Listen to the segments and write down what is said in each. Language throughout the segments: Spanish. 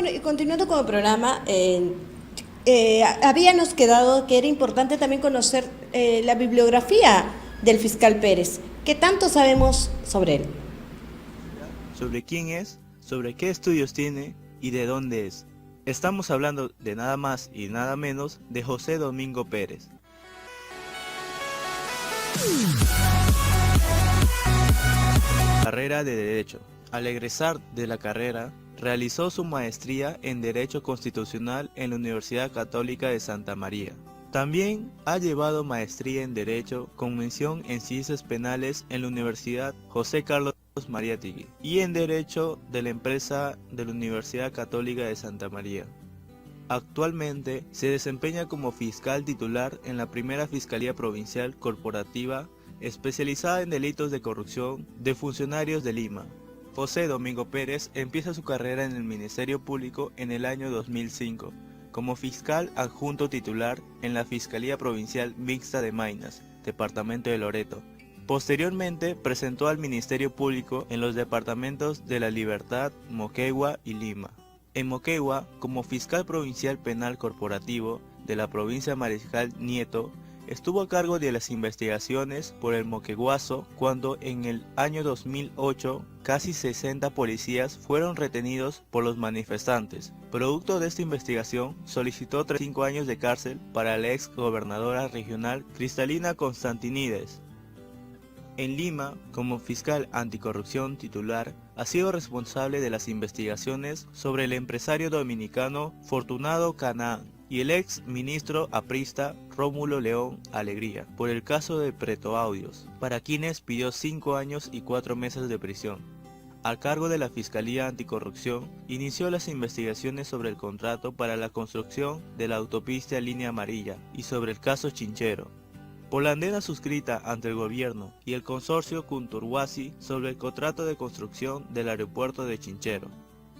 Bueno, y continuando con el programa, habíamos quedado que era importante también conocer la bibliografía del fiscal Pérez. ¿Qué tanto sabemos sobre él? Sobre quién es, sobre qué estudios tiene y de dónde es. Estamos hablando de nada más y nada menos de José Domingo Pérez. Carrera de Derecho. Al egresar de la carrera, realizó su maestría en Derecho Constitucional en la Universidad Católica de Santa María. También ha llevado maestría en Derecho con mención en Ciencias Penales en la Universidad José Carlos Mariátegui y en Derecho de la Empresa de la Universidad Católica de Santa María. Actualmente se desempeña como fiscal titular en la primera Fiscalía Provincial Corporativa especializada en delitos de corrupción de funcionarios de Lima. José Domingo Pérez empieza su carrera en el Ministerio Público en el año 2005 como fiscal adjunto titular en la Fiscalía Provincial Mixta de Maynas, departamento de Loreto. Posteriormente presentó al Ministerio Público en los departamentos de La Libertad, Moquegua y Lima. En Moquegua, como fiscal provincial penal corporativo de la provincia Mariscal Nieto, estuvo a cargo de las investigaciones por el Moqueguazo cuando en el año 2008 casi 60 policías fueron retenidos por los manifestantes. Producto de esta investigación, solicitó 35 años de cárcel para la ex gobernadora regional Cristalina Constantinides. En Lima, como fiscal anticorrupción titular, ha sido responsable de las investigaciones sobre el empresario dominicano Fortunado Canaán y el ex ministro aprista Rómulo León Alegría por el caso de Pretoaudios, para quienes pidió 5 años y 4 meses de prisión. A cargo de la Fiscalía Anticorrupción, inició las investigaciones sobre el contrato para la construcción de la autopista Línea Amarilla y sobre el caso Chinchero, por la adenda suscrita ante el gobierno y el consorcio Cunturhuasi sobre el contrato de construcción del aeropuerto de Chinchero.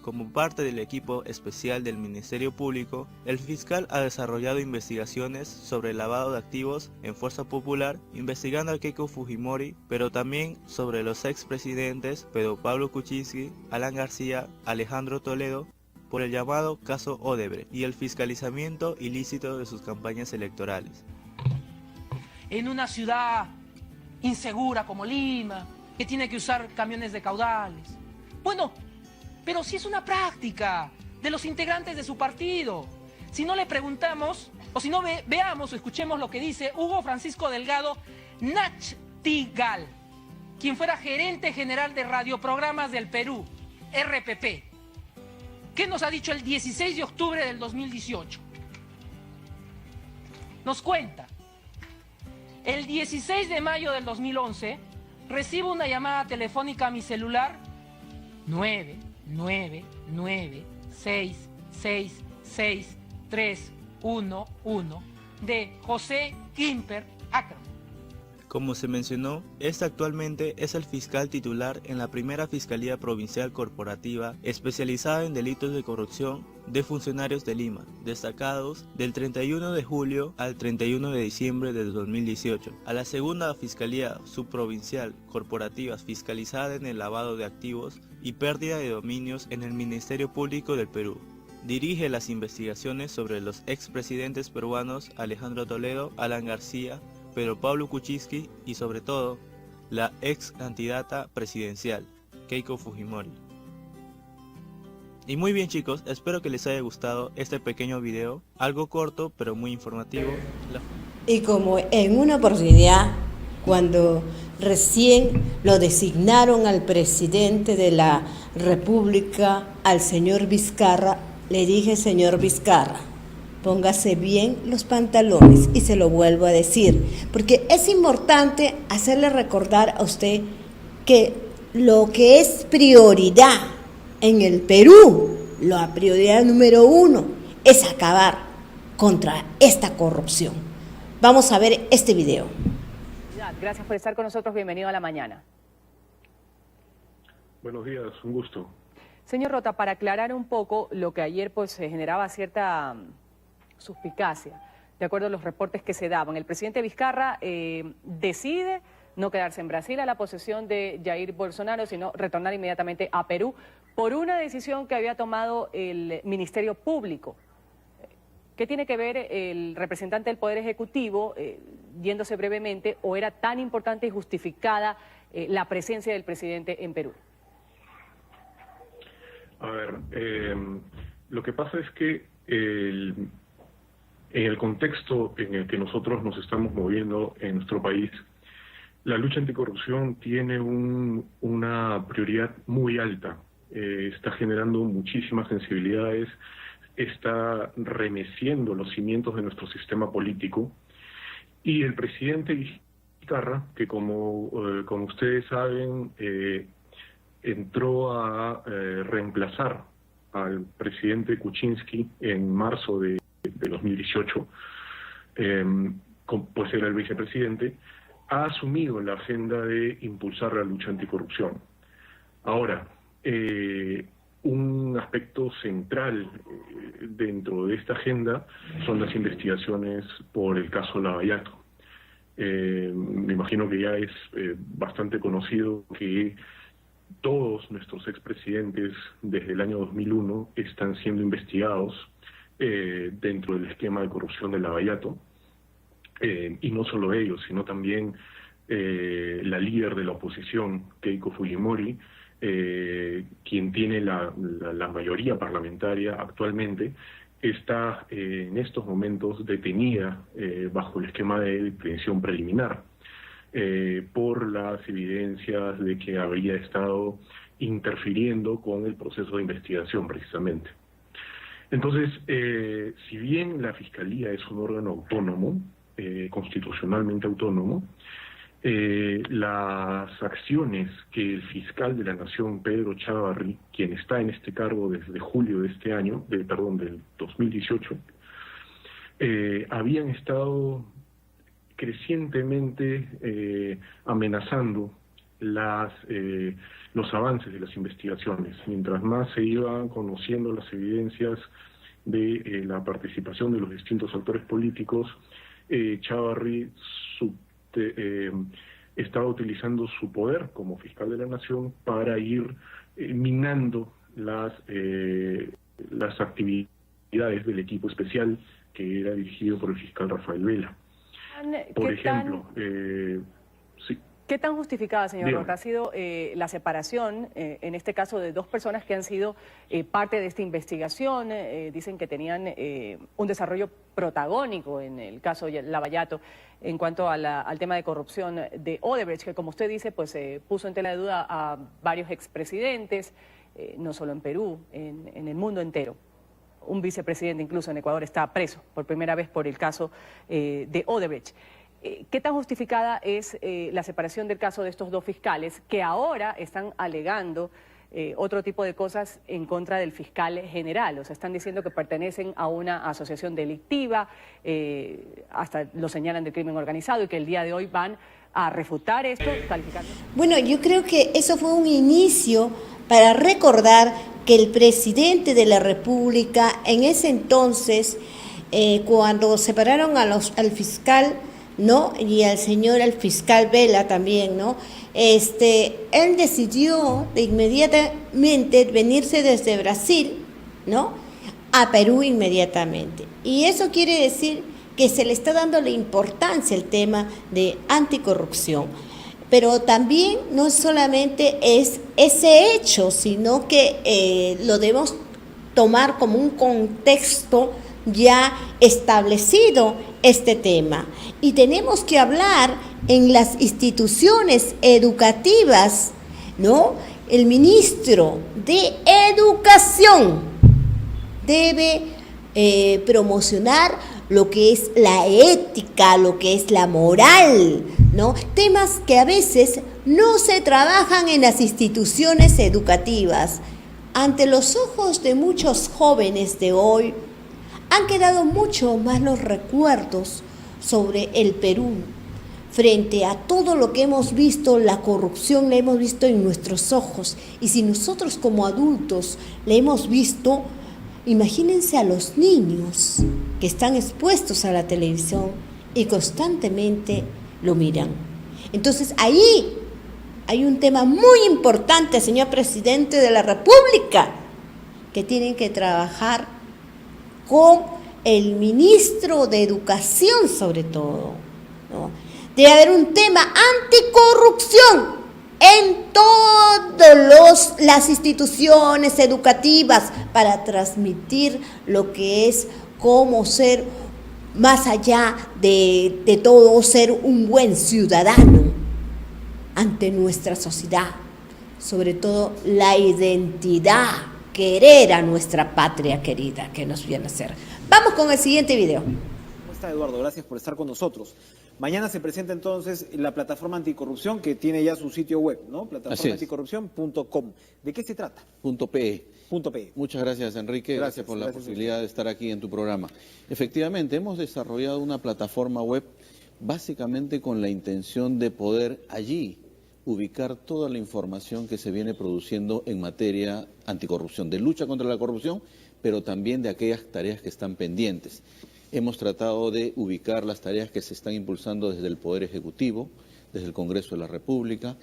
Como parte del equipo especial del Ministerio Público, el fiscal ha desarrollado investigaciones sobre el lavado de activos en Fuerza Popular, investigando a Keiko Fujimori, pero también sobre los expresidentes Pedro Pablo Kuczynski, Alan García, Alejandro Toledo, por el llamado caso Odebrecht y el fiscalizamiento ilícito de sus campañas electorales. En una ciudad insegura como Lima, que tiene que usar camiones de caudales. Bueno, pero si es una práctica de los integrantes de su partido. Si no le preguntamos, o si no veamos o escuchemos lo que dice Hugo Francisco Delgado Nachtigal, quien fuera gerente general de radioprogramas del Perú, RPP. ¿Qué nos ha dicho el 16 de octubre del 2018? Nos cuenta: el 16 de mayo del 2011, recibo una llamada telefónica a mi celular 999666311 de José Quimper Ackerman. Como se mencionó, este actualmente es el fiscal titular en la primera Fiscalía Provincial Corporativa especializada en delitos de corrupción de funcionarios de Lima, destacados del 31 de julio al 31 de diciembre de 2018, a la segunda Fiscalía Subprovincial Corporativa fiscalizada en el lavado de activos y pérdida de dominios en el Ministerio Público del Perú. Dirige las investigaciones sobre los expresidentes peruanos Alejandro Toledo, Alan García, Pedro Pablo Kuczynski y sobre todo la ex candidata presidencial Keiko Fujimori. Y muy bien chicos, espero que les haya gustado este pequeño video, algo corto pero muy informativo. Y como en una oportunidad, cuando recién lo designaron al presidente de la República, al señor Vizcarra, le dije: señor Vizcarra, póngase bien los pantalones, y se lo vuelvo a decir, porque es importante hacerle recordar a usted que lo que es prioridad en el Perú, la prioridad número 1 es acabar contra esta corrupción. Vamos a ver este video. Gracias por estar con nosotros, bienvenido a La Mañana. Buenos días, un gusto. Señor Rota, para aclarar un poco lo que ayer pues generaba cierta suspicacia, de acuerdo a los reportes que se daban. El presidente Vizcarra decide no quedarse en Brasil a la posesión de Jair Bolsonaro, sino retornar inmediatamente a Perú por una decisión que había tomado el Ministerio Público. ¿Qué tiene que ver el representante del Poder Ejecutivo, yéndose brevemente, o era tan importante y justificada la presencia del presidente en Perú? A ver, lo que pasa es que en el contexto en el que nosotros nos estamos moviendo en nuestro país, la lucha anticorrupción tiene una prioridad muy alta. Está generando muchísimas sensibilidades, está remeciendo los cimientos de nuestro sistema político, y el presidente Vizcarra, que como ustedes saben, entró a reemplazar al presidente Kuczynski en marzo de 2018, pues era el vicepresidente, ha asumido la agenda de impulsar la lucha anticorrupción. Ahora, un aspecto central dentro de esta agenda son las investigaciones por el caso Lavallato. Me imagino que ya es bastante conocido que todos nuestros expresidentes desde el año 2001 están siendo investigados dentro del esquema de corrupción de Lavallato, y no solo ellos, sino también la líder de la oposición, Keiko Fujimori, quien tiene la mayoría parlamentaria actualmente, está en estos momentos detenida bajo el esquema de detención preliminar por las evidencias de que habría estado interfiriendo con el proceso de investigación precisamente. Entonces, si bien la Fiscalía es un órgano autónomo, constitucionalmente autónomo, las acciones que el fiscal de la Nación, Pedro Chávarri, quien está en este cargo desde julio de este año, del 2018, habían estado crecientemente amenazando los avances de las investigaciones. Mientras más se iban conociendo las evidencias de la participación de los distintos actores políticos, Chávarri estaba utilizando su poder como fiscal de la Nación para ir minando las actividades del equipo especial que era dirigido por el fiscal Rafael Vela. Por ejemplo, sí. ¿Qué tan justificada, señor Dígame. Roca, ha sido la separación, en este caso, de dos personas que han sido parte de esta investigación? Dicen que tenían un desarrollo protagónico en el caso Lavallato en cuanto al tema de corrupción de Odebrecht, que como usted dice, pues puso en tela de duda a varios expresidentes, no solo en Perú, en el mundo entero. Un vicepresidente incluso en Ecuador está preso por primera vez por el caso de Odebrecht. ¿Qué tan justificada es la separación del caso de estos dos fiscales que ahora están alegando otro tipo de cosas en contra del fiscal general? O sea, están diciendo que pertenecen a una asociación delictiva, hasta lo señalan de crimen organizado, y que el día de hoy van a refutar esto, calificando. Bueno, yo creo que eso fue un inicio para recordar que el presidente de la República, en ese entonces, cuando separaron al fiscal, ¿no? Y al fiscal Vela también, ¿no? Él decidió de inmediatamente venirse desde Brasil, ¿no? A Perú inmediatamente. Y eso quiere decir que se le está dando la importancia al tema de anticorrupción. Pero también no solamente es ese hecho, sino que lo debemos tomar como un contexto ya establecido este tema. Y tenemos que hablar en las instituciones educativas, ¿no? El ministro de Educación debe promocionar lo que es la ética, lo que es la moral, ¿no? Temas que a veces no se trabajan en las instituciones educativas. Ante los ojos de muchos jóvenes de hoy, han quedado mucho más los recuerdos sobre el Perú. Frente a todo lo que hemos visto, la corrupción la hemos visto en nuestros ojos. Y si nosotros como adultos la hemos visto, imagínense a los niños que están expuestos a la televisión y constantemente lo miran. Entonces ahí hay un tema muy importante, señor presidente de la República, que tienen que trabajar con el ministro de Educación sobre todo, ¿no? Debe haber un tema anticorrupción en todas las instituciones educativas para transmitir lo que es cómo ser, más allá de todo, ser un buen ciudadano ante nuestra sociedad, sobre todo la identidad, querer a nuestra patria querida que nos viene a ser. Vamos con el siguiente video. ¿Cómo está, Eduardo? Gracias por estar con nosotros. Mañana se presenta entonces la plataforma anticorrupción que tiene ya su sitio web, ¿no? plataformaanticorrupción.com. ¿De qué se trata? .pe. .pe. Muchas gracias, Enrique. Gracias por la posibilidad de estar aquí en tu programa. Efectivamente, hemos desarrollado una plataforma web básicamente con la intención de poder allí ubicar toda la información que se viene produciendo en materia anticorrupción, de lucha contra la corrupción, pero también de aquellas tareas que están pendientes. Hemos tratado de ubicar las tareas que se están impulsando desde el Poder Ejecutivo, desde el Congreso de la República,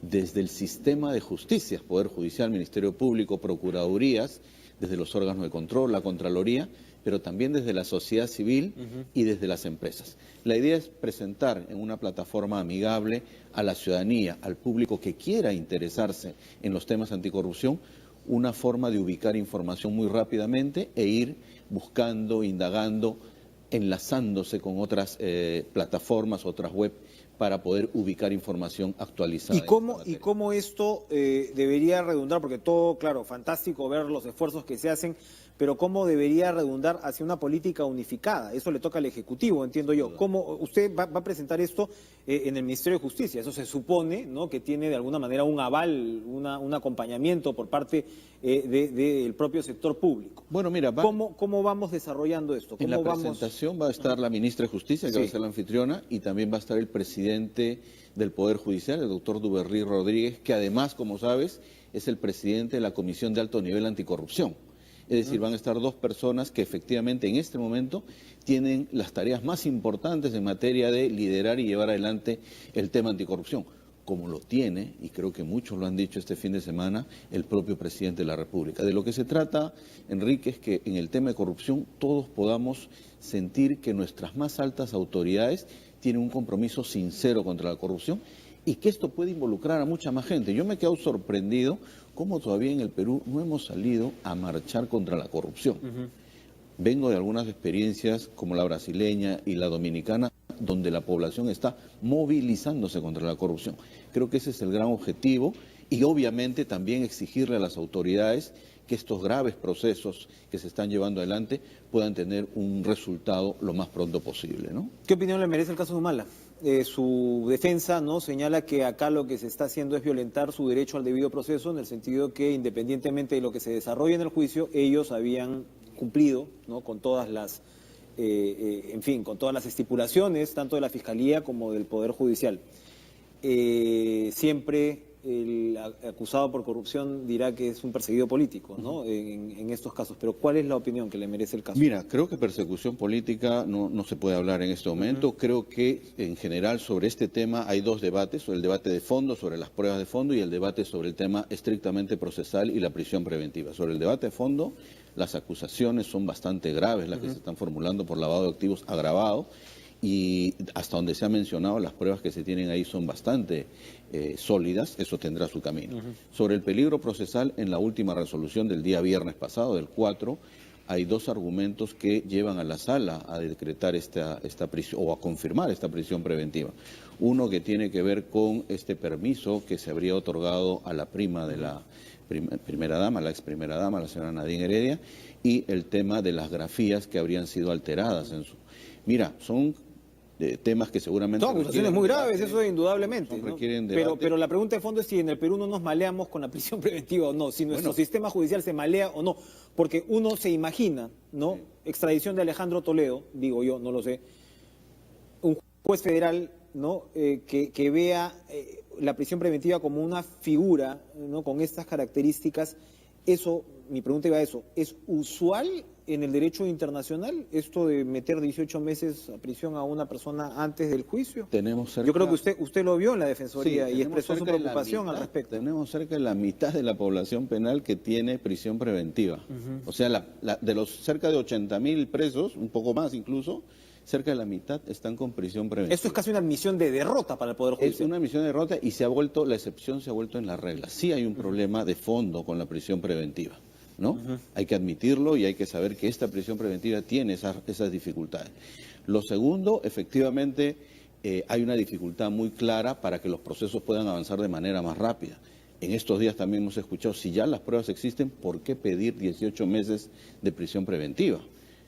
desde el sistema de justicia, Poder Judicial, Ministerio Público, Procuradurías, desde los órganos de control, la Contraloría, pero también desde la sociedad civil y desde las empresas. La idea es presentar en una plataforma amigable a la ciudadanía, al público que quiera interesarse en los temas anticorrupción, una forma de ubicar información muy rápidamente e ir buscando, indagando, enlazándose con otras plataformas, otras web, para poder ubicar información actualizada. ¿Y cómo esto debería redundar? Porque todo, claro, fantástico ver los esfuerzos que se hacen, pero ¿cómo debería redundar hacia una política unificada? Eso le toca al Ejecutivo, entiendo yo. ¿Cómo usted va a presentar esto en el Ministerio de Justicia? Eso se supone, ¿no?, que tiene de alguna manera un aval, un acompañamiento por parte del propio sector público. Bueno, mira, ¿Cómo vamos desarrollando esto? En la presentación va a estar la ministra de Justicia, que va a ser la anfitriona, y también va a estar el presidente del Poder Judicial, el doctor Duberry Rodríguez, que además, como sabes, es el presidente de la Comisión de Alto Nivel Anticorrupción. Es decir, van a estar dos personas que efectivamente en este momento tienen las tareas más importantes en materia de liderar y llevar adelante el tema anticorrupción, como lo tiene, y creo que muchos lo han dicho este fin de semana, el propio presidente de la República. De lo que se trata, Enrique, es que en el tema de corrupción todos podamos sentir que nuestras más altas autoridades tienen un compromiso sincero contra la corrupción y que esto puede involucrar a mucha más gente. Yo me he quedado sorprendido cómo todavía en el Perú no hemos salido a marchar contra la corrupción. Vengo de algunas experiencias como la brasileña y la dominicana, donde la población está movilizándose contra la corrupción. Creo que ese es el gran objetivo y obviamente también exigirle a las autoridades que estos graves procesos que se están llevando adelante puedan tener un resultado lo más pronto posible, ¿no? ¿Qué opinión le merece el caso de Humala? Su defensa, ¿no?, señala que acá lo que se está haciendo es violentar su derecho al debido proceso, en el sentido que independientemente de lo que se desarrolle en el juicio, ellos habían cumplido, ¿no?, con todas las, con todas las estipulaciones, tanto de la Fiscalía como del Poder Judicial. Siempre el acusado por corrupción dirá que es un perseguido político, ¿no?, en estos casos. Pero ¿cuál es la opinión que le merece el caso? Mira, creo que persecución política no se puede hablar en este momento. Creo que en general sobre este tema hay dos debates, el debate de fondo sobre las pruebas de fondo y el debate sobre el tema estrictamente procesal y la prisión preventiva. Sobre el debate de fondo, las acusaciones son bastante graves, las que se están formulando por lavado de activos agravado, y hasta donde se ha mencionado, las pruebas que se tienen ahí son bastante sólidas, eso tendrá su camino. Sobre el peligro procesal, en la última resolución del día viernes pasado, del 4, hay dos argumentos que llevan a la sala a decretar esta prisión, o a confirmar esta prisión preventiva. Uno que tiene que ver con este permiso que se habría otorgado a la prima de la primera dama, la ex primera dama, la señora Nadine Heredia, y el tema de las grafías que habrían sido alteradas en su... Mira, son temas que seguramente... Son acusaciones muy graves, eso indudablemente, ¿no? Requieren debate. Pero la pregunta de fondo es si en el Perú no nos maleamos con la prisión preventiva o no, si nuestro sistema judicial se malea o no, porque uno se imagina, ¿no?, extradición de Alejandro Toledo, digo yo, no lo sé, un juez federal, ¿no?, que vea la prisión preventiva como una figura, ¿no?, con estas características, Eso, mi pregunta iba a eso, ¿es usual en el derecho internacional esto de meter 18 meses a prisión a una persona antes del juicio? Tenemos cerca, Yo creo que usted lo vio en la Defensoría sí, y expresó su cerca de la preocupación al mitad, respecto. Tenemos cerca de la mitad de la población penal que tiene prisión preventiva. O sea, de los cerca de 80.000 presos, un poco más incluso, cerca de la mitad están con prisión preventiva. Esto es casi una admisión de derrota para el Poder Judicial. Es una admisión de derrota y la excepción se ha vuelto en la regla. Sí hay un problema de fondo con la prisión preventiva, ¿no? Hay que admitirlo y hay que saber que esta prisión preventiva tiene esas dificultades. Lo segundo, efectivamente, hay una dificultad muy clara para que los procesos puedan avanzar de manera más rápida. En estos días también hemos escuchado, si ya las pruebas existen, ¿por qué pedir 18 meses de prisión preventiva?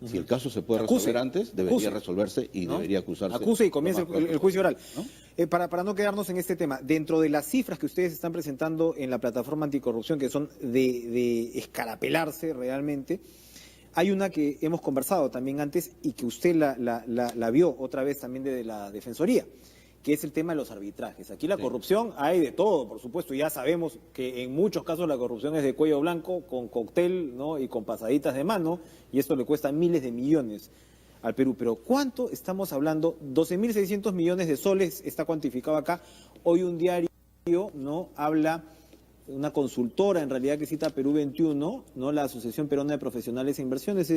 Si el caso se puede resolver antes, debería resolverse y ¿no? debería acusarse. Acuse y comience el juicio oral. ¿No? Para no quedarnos en este tema, dentro de las cifras que ustedes están presentando en la plataforma anticorrupción, que son de escarapelarse realmente, hay una que hemos conversado también antes y que usted la vio otra vez también desde la Defensoría, que es el tema de los arbitrajes. Aquí la corrupción hay de todo, por supuesto, ya sabemos que en muchos casos la corrupción es de cuello blanco, con cóctel, ¿no? Y con pasaditas de mano, y esto le cuesta miles de millones al Perú. Pero ¿cuánto estamos hablando? 12.600 millones de soles está cuantificado acá. Hoy un diario, ¿no?, habla, una consultora en realidad que cita Perú 21, ¿no?, la Asociación Peruana de Profesionales e Inversiones,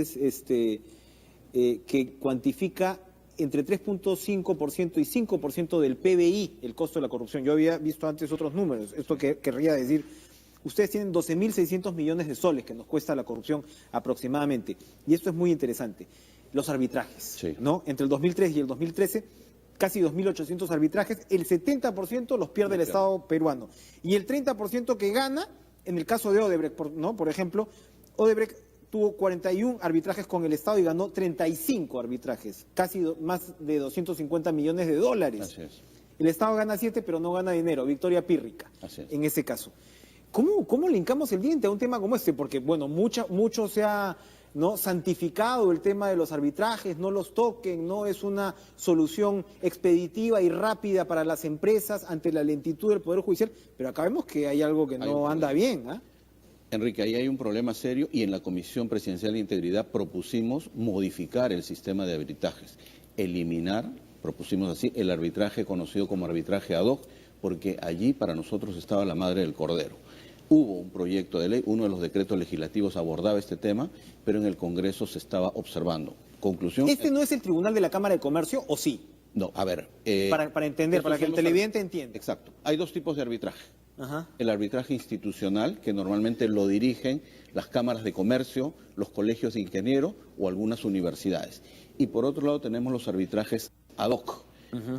que cuantifica entre 3.5% y 5% del PBI el costo de la corrupción. Yo había visto antes otros números. Esto querría decir, ustedes tienen 12.600 millones de soles que nos cuesta la corrupción aproximadamente. Y esto es muy interesante. Los arbitrajes, ¿no? Entre el 2003 y el 2013, casi 2.800 arbitrajes. El 70% los pierde el Estado peruano. Y el 30% que gana, en el caso de Odebrecht, ¿no?, por ejemplo, Odebrecht tuvo 41 arbitrajes con el Estado y ganó 35 arbitrajes, casi más de 250 millones de dólares. Así es. El Estado gana 7, pero no gana dinero. Victoria pírrica, en ese caso. ¿Cómo linkamos el diente a un tema como este? Porque, bueno, mucho se ha, ¿no?, santificado el tema de los arbitrajes, no los toquen, no es una solución expeditiva y rápida para las empresas ante la lentitud del Poder Judicial, pero acá vemos que hay algo que no anda bien, ¿ah? Enrique, ahí hay un problema serio y en la Comisión Presidencial de Integridad propusimos modificar el sistema de arbitrajes, propusimos así, el arbitraje conocido como arbitraje ad hoc, porque allí para nosotros estaba la madre del cordero. Hubo un proyecto de ley, uno de los decretos legislativos abordaba este tema, pero en el Congreso se estaba observando. Conclusión. ¿Este no es el Tribunal de la Cámara de Comercio o sí? No, a ver. Para entender, para que el televidente entienda. Exacto. Hay dos tipos de arbitraje. Ajá. El arbitraje institucional, que normalmente lo dirigen las cámaras de comercio, los colegios de ingenieros o algunas universidades. Y por otro lado tenemos los arbitrajes ad hoc,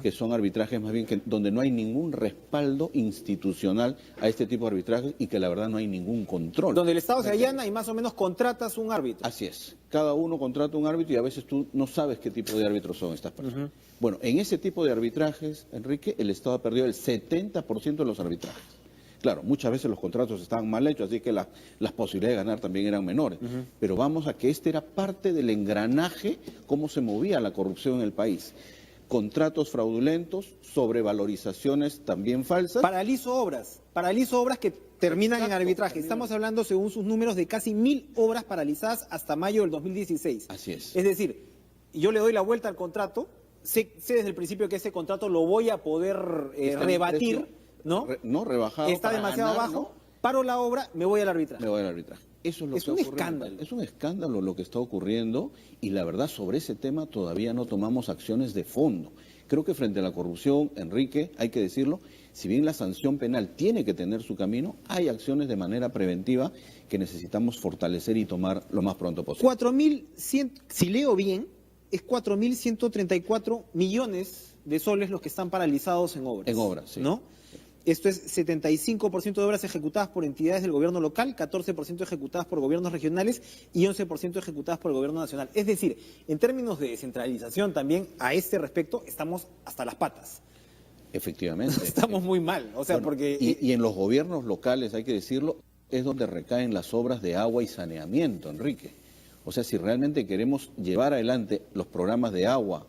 que son arbitrajes más bien donde no hay ningún respaldo institucional a este tipo de arbitrajes y que la verdad no hay ningún control. Donde el Estado se allana y más o menos contratas un árbitro. Así es. Cada uno contrata un árbitro y a veces tú no sabes qué tipo de árbitros son estas personas. Bueno, en ese tipo de arbitrajes, Enrique, el Estado ha perdido el 70% de los arbitrajes. Claro, muchas veces los contratos estaban mal hechos, así que las posibilidades de ganar también eran menores. Pero vamos a que este era parte del engranaje, cómo se movía la corrupción en el país. Contratos fraudulentos, sobrevalorizaciones también falsas. Paralizo obras que terminan en arbitraje. Estamos hablando, según sus números, de casi 1.000 obras paralizadas hasta mayo del 2016. Así es. Es decir, yo le doy la vuelta al contrato, sé desde el principio que ese contrato lo voy a poder rebatir, ¿no? No, rebajado. Está demasiado bajo, ¿no? Paro la obra, me voy al arbitraje. Me voy al arbitraje. Eso es lo que un ocurre. escándalo. Es un escándalo lo que está ocurriendo y la verdad sobre ese tema todavía no tomamos acciones de fondo. Creo que frente a la corrupción, Enrique, hay que decirlo, si bien la sanción penal tiene que tener su camino, hay acciones de manera preventiva que necesitamos fortalecer y tomar lo más pronto posible. 4.100, si leo bien, es 4.134 millones de soles los que están paralizados en obras. En obras, sí. ¿No? Esto es 75% de obras ejecutadas por entidades del gobierno local, 14% ejecutadas por gobiernos regionales y 11% ejecutadas por el gobierno nacional. Es decir, en términos de descentralización también, a este respecto, estamos hasta las patas. Efectivamente. Estamos muy mal, o sea, bueno, porque... Y en los gobiernos locales, hay que decirlo, es donde recaen las obras de agua y saneamiento, Enrique. O sea, si realmente queremos llevar adelante los programas de agua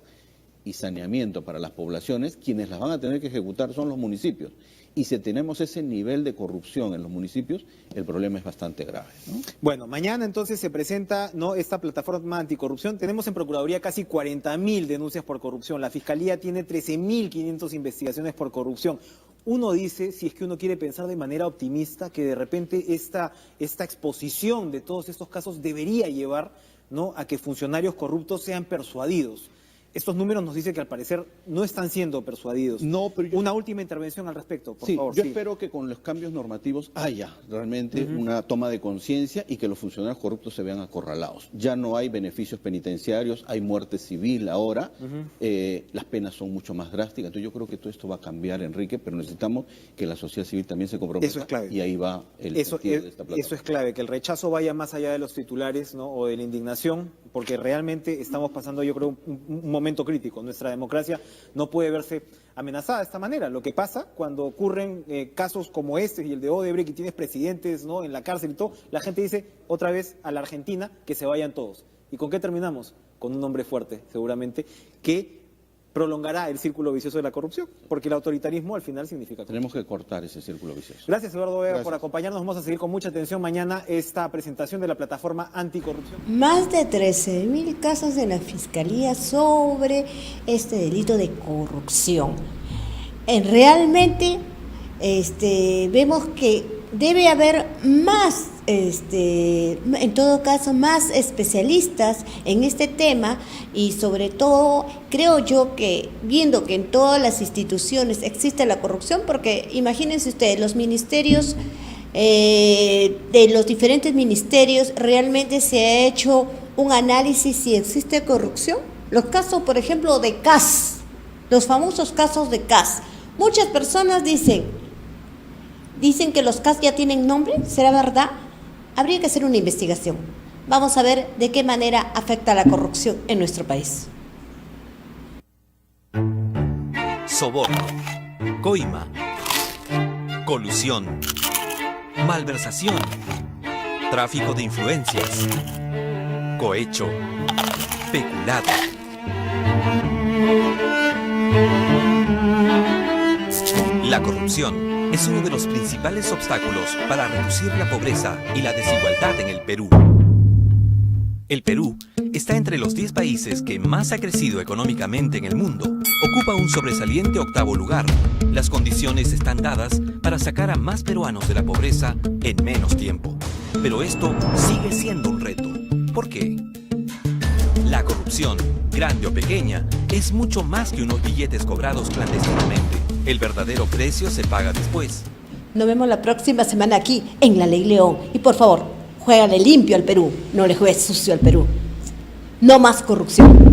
y saneamiento para las poblaciones, quienes las van a tener que ejecutar son los municipios. Y si tenemos ese nivel de corrupción en los municipios, el problema es bastante grave, ¿no? Bueno, mañana entonces se presenta, ¿no?, esta plataforma anticorrupción. Tenemos en Procuraduría casi 40.000 denuncias por corrupción. La Fiscalía tiene 13.500 investigaciones por corrupción. Uno dice, si es que uno quiere pensar de manera optimista, que de repente esta exposición de todos estos casos debería llevar, ¿no?, a que funcionarios corruptos sean persuadidos. Estos números nos dicen que al parecer no están siendo persuadidos. No, pero Una última intervención al respecto, por favor. Yo espero que con los cambios normativos haya realmente una toma de conciencia y que los funcionarios corruptos se vean acorralados. Ya no hay beneficios penitenciarios, hay muerte civil ahora, las penas son mucho más drásticas. Entonces yo creo que todo esto va a cambiar, Enrique, pero necesitamos que la sociedad civil también se comprometa. Eso es clave. Y ahí va el sentido de esta plataforma. Eso es clave, que el rechazo vaya más allá de los titulares, ¿no?, o de la indignación, porque realmente estamos pasando, yo creo, un momento crítico. Nuestra democracia no puede verse amenazada de esta manera. Lo que pasa cuando ocurren casos como este y el de Odebrecht, y tienes presidentes, ¿no?, en la cárcel y todo, la gente dice otra vez a la Argentina que se vayan todos. ¿Y con qué terminamos? Con un hombre fuerte, seguramente, que prolongará el círculo vicioso de la corrupción, porque el autoritarismo al final significa corrupción. Tenemos que cortar ese círculo vicioso. Gracias, Eduardo Vega, Gracias por acompañarnos. Vamos a seguir con mucha atención mañana esta presentación de la plataforma anticorrupción. Más de 13.000 casos de la Fiscalía sobre este delito de corrupción. Realmente vemos que debe haber más, en todo caso, más especialistas en este tema, y sobre todo creo yo que viendo que en todas las instituciones existe la corrupción, porque imagínense ustedes, los ministerios, de los diferentes ministerios, realmente se ha hecho un análisis si existe corrupción. Los casos, por ejemplo, de CAS, los famosos casos de CAS. Muchas personas dicen que los CAS ya tienen nombre. ¿Será verdad? Habría que hacer una investigación. Vamos a ver de qué manera afecta la corrupción en nuestro país. Soborno, coima, colusión, malversación, tráfico de influencias, cohecho, peculado. La corrupción es uno de los principales obstáculos para reducir la pobreza y la desigualdad en el Perú. El Perú está entre los 10 países que más ha crecido económicamente en el mundo. Ocupa un sobresaliente 8º lugar. Las condiciones están dadas para sacar a más peruanos de la pobreza en menos tiempo. Pero esto sigue siendo un reto. ¿Por qué? La corrupción, grande o pequeña, es mucho más que unos billetes cobrados clandestinamente. El verdadero precio se paga después. Nos vemos la próxima semana aquí en La Ley León. Y por favor, juégale limpio al Perú, no le juegues sucio al Perú. No más corrupción.